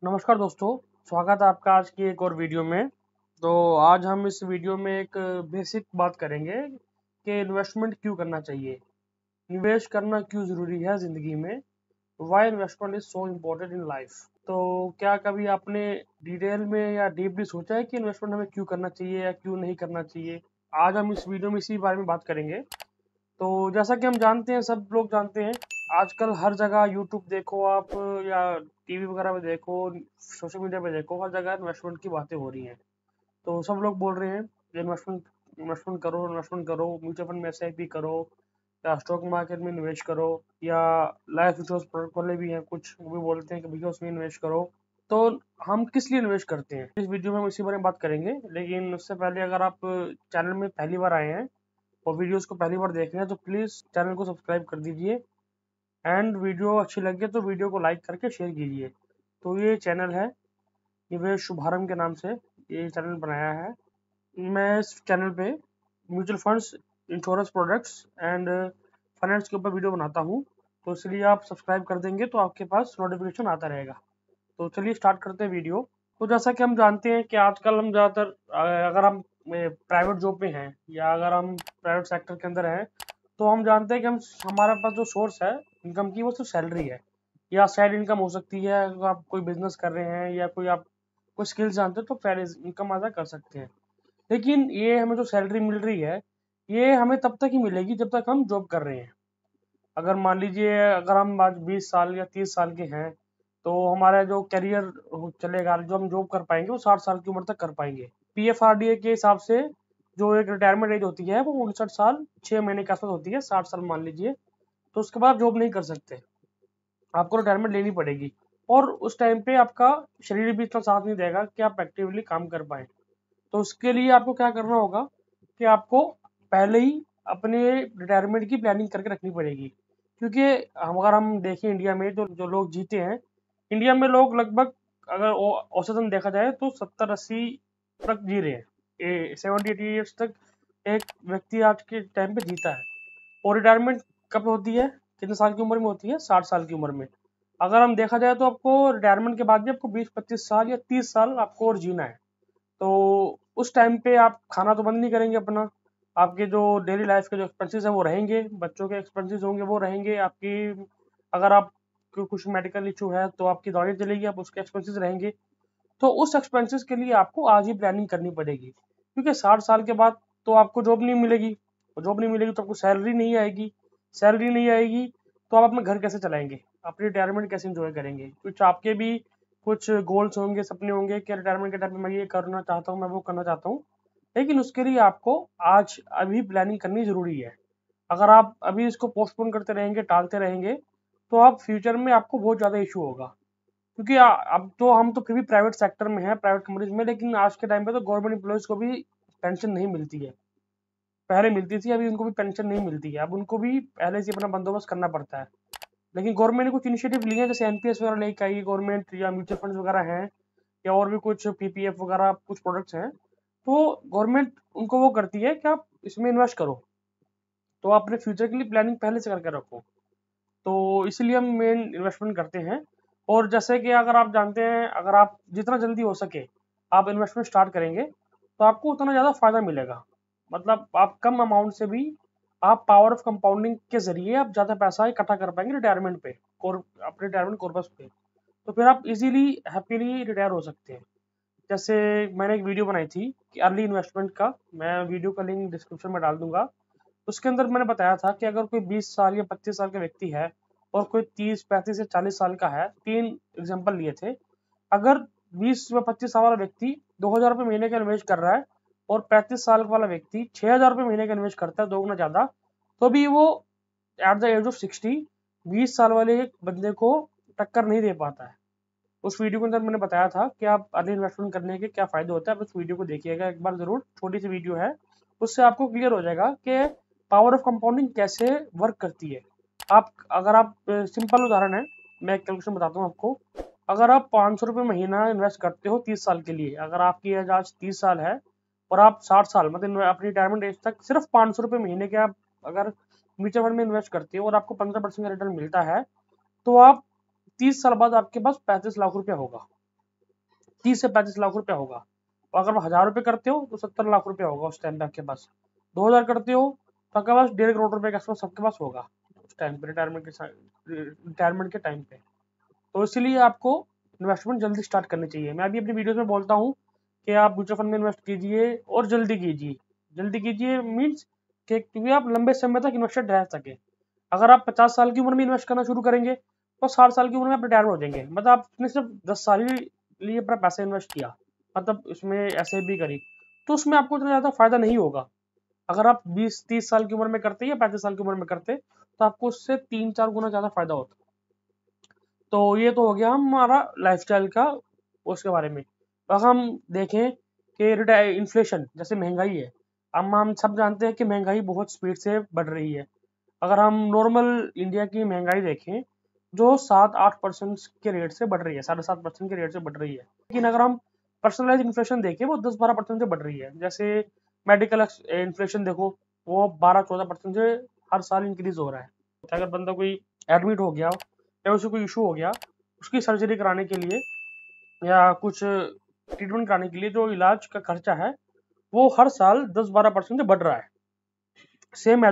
नमस्कार दोस्तों, स्वागत है आपका आज की एक और वीडियो में। तो आज हम इस वीडियो में एक बेसिक बात करेंगे कि इन्वेस्टमेंट क्यों करना चाहिए, निवेश करना क्यों ज़रूरी है ज़िंदगी में, why investment is so important in life. तो क्या कभी आपने डिटेल में या डीपली सोचा है कि इन्वेस्टमेंट हमें क्यों करना चाहिए या क्यों नहीं करना चाहिए? आज हम इस वीडियो में इसी बारे में बात करेंगे। तो जैसा कि हम जानते हैं, सब लोग जानते हैं, आजकल हर जगह यूट्यूब देखो आप या टीवी वगैरह पे देखो, सोशल मीडिया पे देखो, हर जगह इन्वेस्टमेंट की बातें हो रही हैं। तो सब लोग बोल रहे हैं इन्वेस्टमेंट इन्वेस्टमेंट करो, म्यूचुअल फंड में एसआईपी करो या स्टॉक मार्केट में निवेश करो, या लाइफ इंश्योरेंस प्रोडक्ट वाले भी हैं कुछ, वो भी बोलते हैं कि भैया उसमें इन्वेस्ट करो। तो हम किस लिए इन्वेस्ट करते हैं, इस वीडियो में हम इसी बारे में बात करेंगे। लेकिन उससे पहले अगर आप चैनल में पहली बार आए हैं और वीडियोस को पहली बार देख रहे हैं तो प्लीज़ चैनल को सब्सक्राइब कर दीजिए, एंड वीडियो अच्छी लगे तो वीडियो को लाइक करके शेयर कीजिए। तो ये चैनल है निवेश शुभारंभ के नाम से ये चैनल बनाया है। मैं इस चैनल पे mutual funds, insurance products and finance के ऊपर वीडियो बनाता हूँ। तो इसलिए आप सब्सक्राइब कर देंगे तो आपके पास नोटिफिकेशन आता रहेगा। तो चलिए स्टार्ट करते हैं वीडियो। तो जैसा कि हम जानते हैं कि आजकल हम ज़्यादातर अगर हम प्राइवेट जॉब में हैं या अगर हम प्राइवेट सेक्टर के अंदर हैं, तो हम जानते हैं कि हम हमारे पास जो सोर्स है इनकम की, वो सिर्फ सैलरी है या साइड इनकम हो सकती है। अगर आप कोई बिजनेस कर रहे हैं या कोई आप कोई स्किल्स जानते हो तो साइड इनकम अदा कर सकते हैं। लेकिन ये हमें जो सैलरी मिल रही है, ये हमें तब तक ही मिलेगी जब तक हम जॉब कर रहे हैं। अगर मान लीजिए अगर हम आज 20 साल या 30 साल के हैं, तो हमारा जो करियर चलेगा, जो हम जॉब कर पाएंगे वो 60 साल की उम्र तक कर पाएंगे। पीएफआरडीए के हिसाब से जो एक रिटायरमेंट एज होती है वो 59 साल 6 महीने के आसपास होती है, 60 साल मान लीजिए। तो उसके बाद जॉब नहीं कर सकते, आपको रिटायरमेंट लेनी पड़ेगी। और उस टाइम पे आपका शरीर भी इतना साथ नहीं देगा कि आप एक्टिवली काम कर पाए। तो उसके लिए आपको क्या करना होगा कि आपको पहले ही अपने रिटायरमेंट की प्लानिंग करके रखनी पड़ेगी। क्योंकि अगर हम देखें इंडिया में जो जो लोग जीते हैं, इंडिया में लोग लगभग, अगर औसतन देखा जाए तो 70-80 तक जी रहे हैं। 70-80 ईयर्स तक एक व्यक्ति आज के टाइम पे जीता है। और रिटायरमेंट कब होती है, कितने साल की उम्र में होती है? 60 साल की उम्र में। अगर हम देखा जाए तो आपको रिटायरमेंट के बाद भी आपको 20-25 साल या 30 साल आपको और जीना है। तो उस टाइम पे आप खाना तो बंद नहीं करेंगे अपना, आपके जो डेली लाइफ के जो एक्सपेंसेस हैं वो रहेंगे, बच्चों के एक्सपेंसेस होंगे वो रहेंगे, आपकी अगर आप कुछ मेडिकल इशू है तो आपकी दवाई चलेगी, आप उसके एक्सपेंसेस रहेंगे। तो उस एक्सपेंसेस के लिए आपको आज ही प्लानिंग करनी पड़ेगी, क्योंकि 60 साल के बाद तो आपको जॉब नहीं मिलेगी, और जॉब नहीं मिलेगी तो आपको सैलरी नहीं आएगी, सैलरी नहीं आएगी तो आप अपना घर कैसे चलाएंगे, अपनी रिटायरमेंट कैसे इंजॉय करेंगे? कुछ आपके भी कुछ गोल्स होंगे, सपने होंगे कि रिटायरमेंट के टाइम में मैं ये करना चाहता हूँ, मैं वो करना चाहता हूँ। लेकिन उसके लिए आपको आज अभी प्लानिंग करनी जरूरी है। अगर आप अभी इसको पोस्टपोन करते रहेंगे, टालते रहेंगे, तो आप फ्यूचर में आपको बहुत ज़्यादा इशू होगा। क्योंकि अब तो हम तो फिर भी प्राइवेट सेक्टर में हैं, प्राइवेट कंपनीज में, लेकिन आज के टाइम पे तो गवर्नमेंट एम्प्लॉयज़ को भी पेंशन नहीं मिलती है। पहले मिलती थी, अभी उनको भी पेंशन नहीं मिलती है, अब उनको भी पहले से अपना बंदोबस्त करना पड़ता है। लेकिन गवर्नमेंट ने कुछ इनिशिएटिव लिए हैं, जैसे एनपीएस वगैरह लेके आई है गवर्नमेंट, या म्यूचुअल फंड्स वगैरह हैं, या और भी कुछ पीपीएफ वगैरह कुछ प्रोडक्ट्स हैं। तो गवर्नमेंट उनको वो करती है कि आप इसमें इन्वेस्ट करो, तो आप अपने फ्यूचर के लिए प्लानिंग पहले से करके रखो। तो इसीलिए हम मेन इन्वेस्टमेंट करते हैं। और जैसे कि अगर आप जानते हैं, अगर आप जितना जल्दी हो सके आप इन्वेस्टमेंट स्टार्ट करेंगे तो आपको उतना ज़्यादा फायदा मिलेगा। मतलब आप कम अमाउंट से भी, आप पावर ऑफ कंपाउंडिंग के जरिए आप ज़्यादा पैसा इकट्ठा कर पाएंगे रिटायरमेंट पे, अपने रिटायरमेंट कॉर्पस पे। तो फिर आप इजीली हैप्पीली रिटायर हो सकते हैं। जैसे मैंने एक वीडियो बनाई थी कि अर्ली इन्वेस्टमेंट का, मैं वीडियो का लिंक डिस्क्रिप्शन में डाल दूंगा। उसके अंदर मैंने बताया था कि अगर कोई 20 साल या 25 साल का व्यक्ति है और कोई 30-35 या 40 साल का है, 3 एग्जाम्पल लिए थे। अगर 20 या 25 साल वाला व्यक्ति 2,000 रुपये महीने का इन्वेस्ट कर रहा है और 35 साल वाला व्यक्ति 6,000 रुपये महीने का इन्वेस्ट करता है, 2 गुना ज़्यादा, तो भी वो एट द एज ऑफ 60 20 साल वाले एक बंदे को टक्कर नहीं दे पाता है। उस वीडियो के अंदर मैंने बताया था कि आप अर्ली इन्वेस्टमेंट करने के क्या फ़ायदे होते हैं। आप उस वीडियो को देखिएगा एक बार ज़रूर, छोटी सी वीडियो है, उससे आपको क्लियर हो जाएगा कि पावर ऑफ कंपाउंडिंग कैसे वर्क करती है। अगर आप सिंपल उदाहरण है, मैं एक कैलकुलेशन बताता हूँ आपको। अगर आप 500 रुपये महीना इन्वेस्ट करते हो 30 साल के लिए, अगर आपकी एज आज 30 साल है और आप 60 साल मतलब अपनी रिटायरमेंट एज तक सिर्फ 500 रुपये महीने के आप अगर म्यूचुअल फंड में इन्वेस्ट करते हो और आपको 15% का रिटर्न मिलता है, तो आप 30 साल बाद आपके पास 35 लाख रुपया होगा। 30 से 35 लाख रुपया होगा। और अगर आप 1000 रुपये करते हो तो 70 लाख रुपया होगा उस टाइम पे आपके पास। 2000 करते हो तो आपके पास 1.5 करोड़ रुपए के आसपास सबके पास होगा उस टाइम पे, रिटायरमेंट के टाइम पे। तो इसीलिए आपको इन्वेस्टमेंट जल्दी स्टार्ट करनी चाहिए। मैं अभी अपनी वीडियोस में बोलता हूँ कि आप म्यूचुअल फंड में इन्वेस्ट कीजिए और जल्दी कीजिए। जल्दी कीजिए मीन्स कि क्योंकि आप लंबे समय तक इन्वेस्टेड रह सके। अगर आप 50 साल की उम्र में इन्वेस्ट करना शुरू करेंगे तो 60 साल की उम्र में आप रिटायर हो जाएंगे। मतलब आपने सिर्फ 10 साल ही लिए अपना पैसा इन्वेस्ट किया, मतलब इसमें ऐसे भी करी, तो उसमें आपको इतना ज़्यादा फायदा नहीं होगा। अगर आप 20-30 साल की उम्र में करते या 35 साल की उम्र में करते तो आपको उससे 3-4 गुना ज़्यादा फायदा होता। तो ये तो हो गया हमारा लाइफस्टाइल का उसके बारे में। अगर हम देखें कि इन्फ्लेशन जैसे महंगाई है, हम सब जानते हैं कि महंगाई बहुत स्पीड से बढ़ रही है। अगर हम नॉर्मल इंडिया की महंगाई देखें जो 7-8% के रेट से बढ़ रही है, 7.5% के रेट से बढ़ रही है। लेकिन अगर हम पर्सनलाइज इन्फ्लेशन देखें वो 10-12% से बढ़ रही है। जैसे मेडिकल इन्फ्लेशन देखो, वो 12-14% से हर साल इंक्रीज हो रहा है। अगर बंदा कोई एडमिट हो गया या उसे कोई इशू हो गया, उसकी सर्जरी कराने के लिए या कुछ ट्रीटमेंट कराने के लिए जो इलाज का खर्चा है वो हर साल 10-12% से बढ़ रहा है। सेम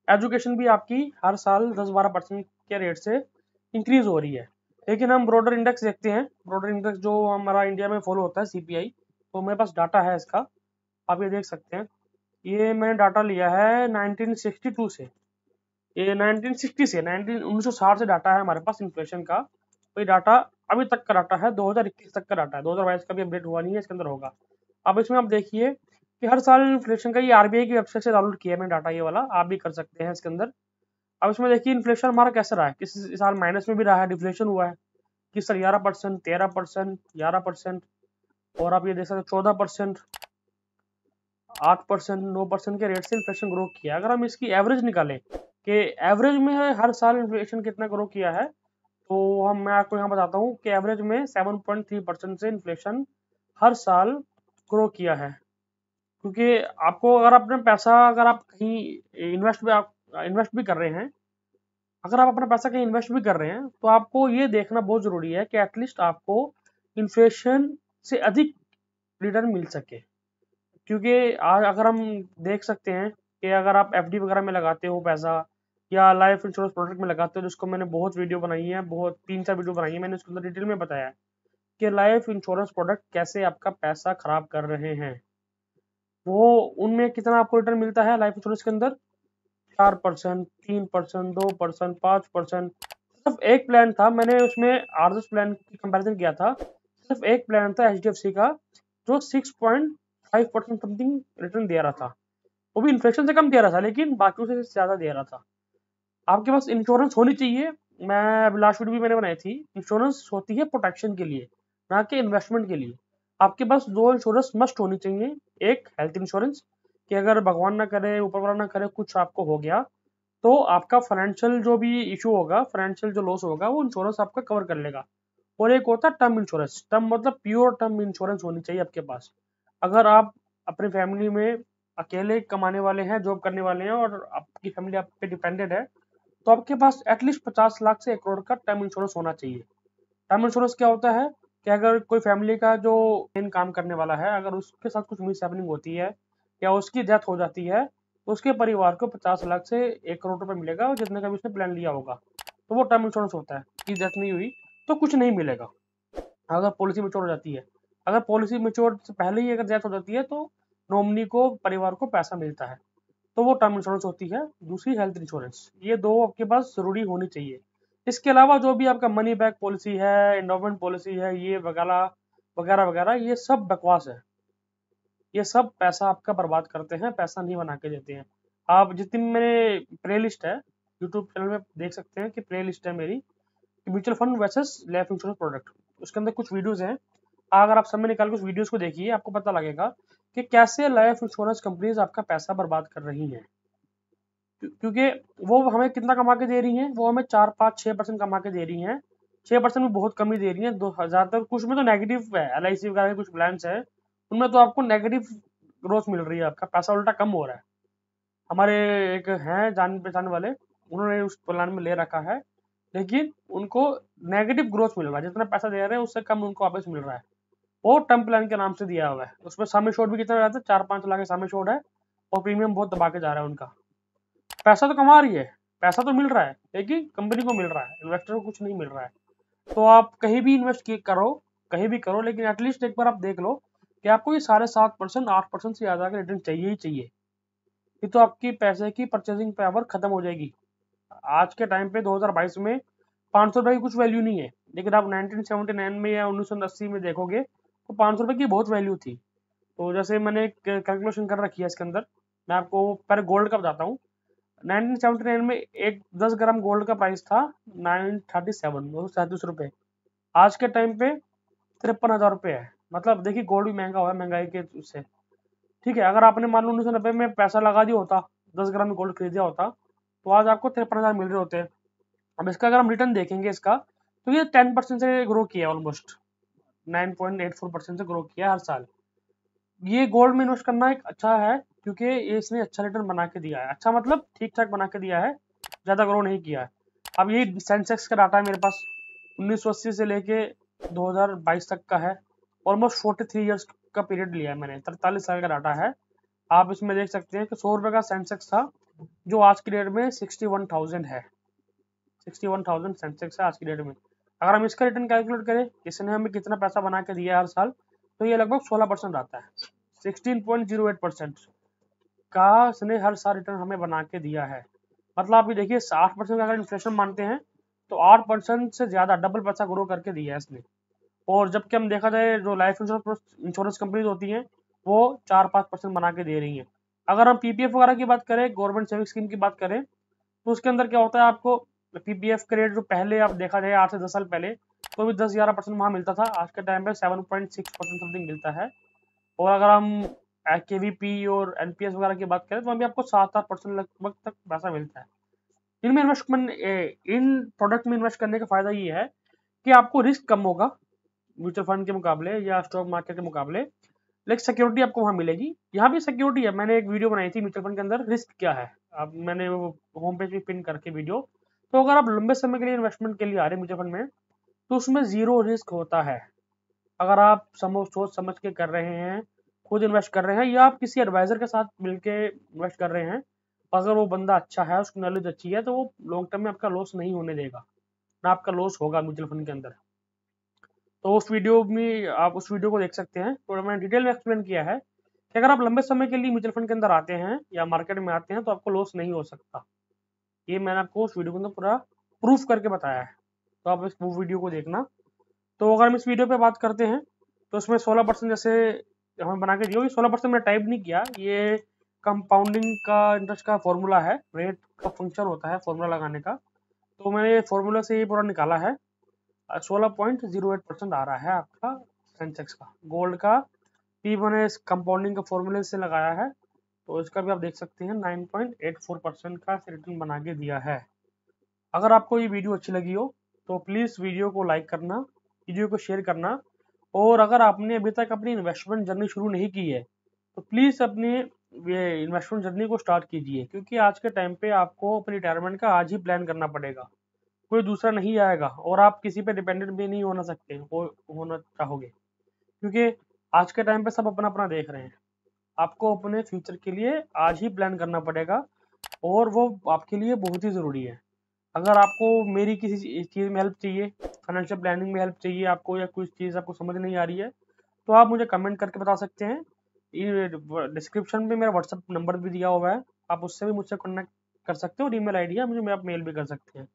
एजुकेशन भी आपकी हर साल 10-12% के रेट से इंक्रीज हो रही है। लेकिन हम ब्रॉडर इंडेक्स देखते हैं, ब्रॉडर इंडेक्स जो हमारा इंडिया में फॉलो होता है CPI, तो मेरे पास डाटा है इसका, आप ये देख सकते हैं। ये मैंने डाटा लिया है 1962 से, ये 1960 से 1960 से डाटा है हमारे पास इन्फ्लेशन का। तो ये डाटा अभी तक का डाटा है, 2021 तक का डाटा है, 2022 का भी अपडेट हुआ नहीं है, इसके अंदर होगा। अब इसमें आप देखिए कि हर साल इन्फ्लेशन का, ये RBI की वेबसाइट से डाउनलोड किया है मैंने डाटा, ये वाला आप भी कर सकते हैं इसके अंदर। अब इसमें देखिए इन्फ्लेशन हमारा कैसा रहा है, किसी साल माइनस में भी रहा है, डिफ्लेशन हुआ है, किस साल 11%, 13%, 11%, और आप ये देख सकते हैं 14%, 8%, 9% के रेट से इन्फ्लेशन ग्रो किया। अगर हम इसकी एवरेज निकालें कि एवरेज में हर साल इन्फ्लेशन कितना ग्रो किया है, तो मैं आपको यहाँ बताता हूँ कि एवरेज में 7.3% से इन्फ्लेशन हर साल ग्रो किया है। क्योंकि आपको अगर अपना पैसा, अगर आप कहीं इन्वेस्ट भी कर रहे हैं, अगर आप अपना पैसा कहीं इन्वेस्ट भी कर रहे हैं तो आपको ये देखना बहुत ज़रूरी है कि एटलीस्ट आपको इन्फ्लेशन से अधिक रिटर्न मिल सके। क्योंकि अगर हम देख सकते हैं कि अगर आप FD वगैरह में लगाते हो पैसा, या लाइफ इंश्योरेंस प्रोडक्ट में लगाते हो, जिसको मैंने बहुत वीडियो बनाई है, बहुत 3-4 वीडियो बनाई है मैंने, उसके अंदर डिटेल में बताया है कि लाइफ इंश्योरेंस प्रोडक्ट कैसे आपका पैसा खराब कर रहे हैं। वो उनमें कितना आपको रिटर्न मिलता है लाइफ इंश्योरेंस के अंदर, 4%, 3%, 2%, 5%। सिर्फ एक प्लान था, मैंने उसमें आदर्श प्लान की कंपैरिजन किया था, सिर्फ एक प्लान था HDFC का जो 6.5% समथिंग रिटर्न दे रहा था। वो भी इन्फ्लेशन से कम दे रहा था, लेकिन बाकियों से ज़्यादा दे रहा था। आपके पास इंश्योरेंस होनी चाहिए। मैं लास्ट वीडियो भी मैंने बनाई थी, इंश्योरेंस होती है प्रोटेक्शन के लिए, ना कि इन्वेस्टमेंट के लिए। आपके पास 2 इंश्योरेंस मस्ट होनी चाहिए। एक हेल्थ इंश्योरेंस, कि अगर भगवान ना करे, ऊपर वाला ना करे, कुछ आपको हो गया तो आपका फाइनेंशियल जो भी इशू होगा, फाइनेंशियल जो लॉस होगा, वो इंश्योरेंस आपका कवर कर लेगा। और एक होता है टर्म इंश्योरेंस। टर्म मतलब प्योर टर्म इंश्योरेंस होनी चाहिए आपके पास। अगर आप अपनी फैमिली में अकेले कमाने वाले हैं, जॉब करने वाले हैं, और आपकी फैमिली आप पे डिपेंडेंट है, तो आपके पास एटलीस्ट 50 लाख से 1 करोड़ का टर्म इंश्योरेंस होना चाहिए। टर्म इंश्योरेंस क्या होता है कि अगर कोई फैमिली का जो मेन काम करने वाला है, अगर उसके साथ कुछ मिस हैपनिंग होती है या उसकी डेथ हो जाती है, तो उसके परिवार को 50 लाख से 1 करोड़ रुपए मिलेगा, और जितने का भी उसने प्लान लिया होगा। तो वो टर्म इंश्योरेंस होता है कि डेथ नहीं हुई तो कुछ नहीं मिलेगा अगर पॉलिसी मैच्योर हो जाती है। अगर पॉलिसी मैच्योर से पहले ही अगर डेथ हो जाती है तो नॉमिनी को, परिवार को पैसा मिलता है। तो वो टर्म इंश्योरेंस होती है। दूसरी हेल्थ इंश्योरेंस, ये दो आपके पास जरूरी होनी चाहिए। इसके अलावा जो भी आपका मनी बैक पॉलिसी है, एंडोमेंट पॉलिसी है, ये वगैरह वगैरह वगैरह, ये सब बकवास है। ये सब पैसा आपका बर्बाद करते हैं, पैसा नहीं बना के देते हैं। आप जितनी मेरे प्ले लिस्ट है यूट्यूब चैनल में देख सकते हैं कि प्ले लिस्ट है मेरी, mutual fund versus life insurance product. उसके अंदर कुछ वीडियोस हैं, अगर आप समय निकाल के उस वीडियोस को देखिए, आपको पता लगेगा कि कैसे लाइफ इंश्योरेंस कंपनीज आपका पैसा बर्बाद कर रही हैं। क्योंकि वो हमें कितना कमा के दे रही हैं, वो हमें 4-5-6% कमा के दे रही हैं। 6% में बहुत कम ही दे रही हैं। 2000 तक कुछ में तो नेगेटिव है, LIC वगैरह के कुछ प्लान्स है, उनमें तो आपको नेगेटिव ग्रोथ मिल रही है, आपका पैसा उल्टा कम हो रहा है। हमारे एक हैं जान पहचान वाले, उन्होंने उस प्लान में ले रखा है, लेकिन उनको नेगेटिव ग्रोथ मिल रहा है, जितना पैसा दे रहे हैं उससे कम उनको वापस मिल रहा है। और टर्म प्लान के नाम से दिया हुआ है। उसमें सम एश्योर्ड भी कितना रहता है, 4-5 लाख सम एश्योर्ड है, और प्रीमियम बहुत दबा के जा रहा है उनका। पैसा तो कमा रही है, पैसा तो मिल रहा है, लेकिन कंपनी को मिल रहा है, इन्वेस्टर को कुछ नहीं मिल रहा है। तो आप कहीं भी इन्वेस्ट करो, कहीं भी करो, लेकिन एटलीस्ट एक बार आप देख लो कि आपको ये 7.5%, 8% से ज़्यादा का रिटर्न चाहिए ही चाहिए। ये तो आपकी पैसे की परचेसिंग पावर खत्म हो जाएगी। आज के टाइम पे 2022 में 500 रुपये की कुछ वैल्यू नहीं है, लेकिन आप 1979 में या 1980 में देखोगे तो 500 रुपये की बहुत वैल्यू थी। तो जैसे मैंने एक कैलकुलेशन कर रखी है इसके अंदर, मैं आपको पर गोल्ड का बताता हूँ। 1979 में एक 10 ग्राम गोल्ड का प्राइस था 937 रुपये। आज के टाइम पे 53,000 रुपये है। मतलब देखिए गोल्ड भी महंगा हुआ है महंगाई के उससे। ठीक है, अगर आपने मान लो 1990 में पैसा लगा दिया होता, 10 ग्राम गोल्ड खरीदा होता, तो आज आपको 53,000 मिल रहे होते। अब इसका अगर हम रिटर्न देखेंगे इसका, तो ये 10% से ग्रो किया, ऑलमोस्ट 9.84% से ग्रो किया हर साल। ये गोल्ड में इन्वेस्ट करना एक अच्छा है, क्योंकि ये इसने अच्छा रिटर्न बना के दिया है। अच्छा मतलब ठीक ठाक बना के दिया है, ज़्यादा ग्रो नहीं किया है। अब ये सेंसेक्स का डाटा है मेरे पास, 1980 से लेके 2022 तक का है। ऑलमोस्ट 43 ईयर्स का पीरियड लिया है मैंने, 43 साल का डाटा है। आप इसमें देख सकते हैं कि 100 रुपये का सेंसेक्स था, जो आज की डेट में 61,000 है। 61,000 सेंसेक्स है आज की डेट में। अगर हम इसका रिटर्न कैलकुलेट करें, इसने हमें कितना पैसा बना के दिया है हर साल, तो ये लगभग 16% आता है। 16.08% का इसने हर साल रिटर्न हमें बना के दिया है। मतलब आप ये देखिए 8% अगर इन्फ्लेशन मानते हैं, तो 8% से ज़्यादा डबल पैसा ग्रो करके दिया है इसने। और जबकि हम देखा जाए जो लाइफ इंश्योरेंस कंपनीज होती हैं, वो 4-5% बना के दे रही हैं। अगर हम पीपीएफ वगैरह की बात करें, गवर्नमेंट सेविंग स्कीम की बात करें, तो उसके अंदर क्या होता है, आपको पीपीएफ का रेट जो पहले आप देखा जाए 8 से 10 साल पहले, तो भी 10-11% वहाँ मिलता था। आज के टाइम पे 7.6% समथिंग मिलता है। और अगर हम केवीपी और एनपीएस वगैरह की बात करें, तो वहाँ भी आपको 7-8% लगभग तक पैसा मिलता है। इनमें इन्वेस्टमेंट, इन प्रोडक्ट में इन्वेस्ट करने का फायदा ये है कि आपको रिस्क कम होगा म्यूचुअल फंड के मुकाबले या स्टॉक मार्केट के मुकाबले, लेकिन सिक्योरिटी आपको वहाँ मिलेगी। यहाँ भी सिक्योरिटी है। मैंने एक वीडियो बनाई थी म्यूचुअल फंड के अंदर रिस्क क्या है, अब मैंने होम पेज पे पिन करके वीडियो। तो अगर आप लंबे समय के लिए इन्वेस्टमेंट के लिए आ रहे हैं म्यूचुअल फंड में, तो उसमें जीरो रिस्क होता है। अगर आप सोच समझ के कर रहे हैं, खुद इन्वेस्ट कर रहे हैं, या आप किसी एडवाइजर के साथ मिलके इन्वेस्ट कर रहे हैं, अगर वो बंदा अच्छा है, उसकी नॉलेज अच्छी है, तो वो लॉन्ग टर्म में आपका लॉस नहीं होने देगा, ना आपका लॉस होगा म्यूचुअल फंड के अंदर। तो उस वीडियो में आप उस वीडियो को देख सकते हैं, तो मैंने डिटेल में एक्सप्लेन किया है कि अगर आप लंबे समय के लिए म्यूचुअल फंड के अंदर आते हैं या मार्केट में आते हैं, तो आपको लॉस नहीं हो सकता। ये मैंने आपको उस वीडियो के अंदर पूरा प्रूफ करके बताया है, तो आप इस वो वीडियो को देखना। तो अगर हम इस वीडियो पे बात करते हैं, तो उसमें 16% जैसे हमें बना के दिया, 16% मैंने टाइप नहीं किया, ये कंपाउंडिंग का इंटरेस्ट का फॉर्मूला है, रेट का फंक्शन होता है फॉर्मूला लगाने का। तो मैंने फॉर्मूला से ये पूरा निकाला है। 16.08% आ रहा है आपका सेंसेक्स का। गोल्ड का पी मैंने कंपाउंडिंग का फॉर्मूले से लगाया है, तो इसका भी आप देख सकते हैं 9.84% का रिटर्न बना के दिया है। अगर आपको ये वीडियो अच्छी लगी हो, तो प्लीज़ वीडियो को लाइक करना, वीडियो को शेयर करना, और अगर आपने अभी तक अपनी इन्वेस्टमेंट जर्नी शुरू नहीं की है, तो प्लीज़ अपनी ये इन्वेस्टमेंट जर्नी को स्टार्ट कीजिए, क्योंकि आज के टाइम पे आपको अपनी रिटायरमेंट का आज ही प्लान करना पड़ेगा। कोई दूसरा नहीं आएगा, और आप किसी पे डिपेंडेंट भी नहीं होना सकते होना चाहोगे, क्योंकि आज के टाइम पे सब अपना अपना देख रहे हैं। आपको अपने फ्यूचर के लिए आज ही प्लान करना पड़ेगा, और वो आपके लिए बहुत ही ज़रूरी है। अगर आपको मेरी किसी चीज़ में हेल्प चाहिए, फाइनेंशियल प्लानिंग में हेल्प चाहिए आपको, या कुछ चीज़ आपको समझ नहीं आ रही है, तो आप मुझे कमेंट करके बता सकते हैं। ये डिस्क्रिप्शन में मेरा व्हाट्सअप नंबर भी दिया हुआ है, आप उससे भी मुझसे कॉन्टेक्ट कर सकते हो, और ईमेल आईडी है, मुझे आप मेल भी कर सकते हैं।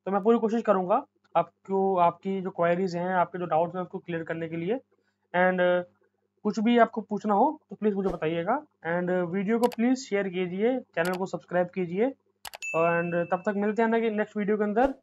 तो मैं पूरी कोशिश करूँगा आपको, आपकी जो क्वेरीज हैं, आपके जो डाउट्स हैं, उसको क्लियर करने के लिए। एंड कुछ भी आपको पूछना हो तो प्लीज़ मुझे बताइएगा। एंड वीडियो को प्लीज़ शेयर कीजिए, चैनल को सब्सक्राइब कीजिए, एंड तब तक मिलते हैं ना कि नेक्स्ट वीडियो के अंदर।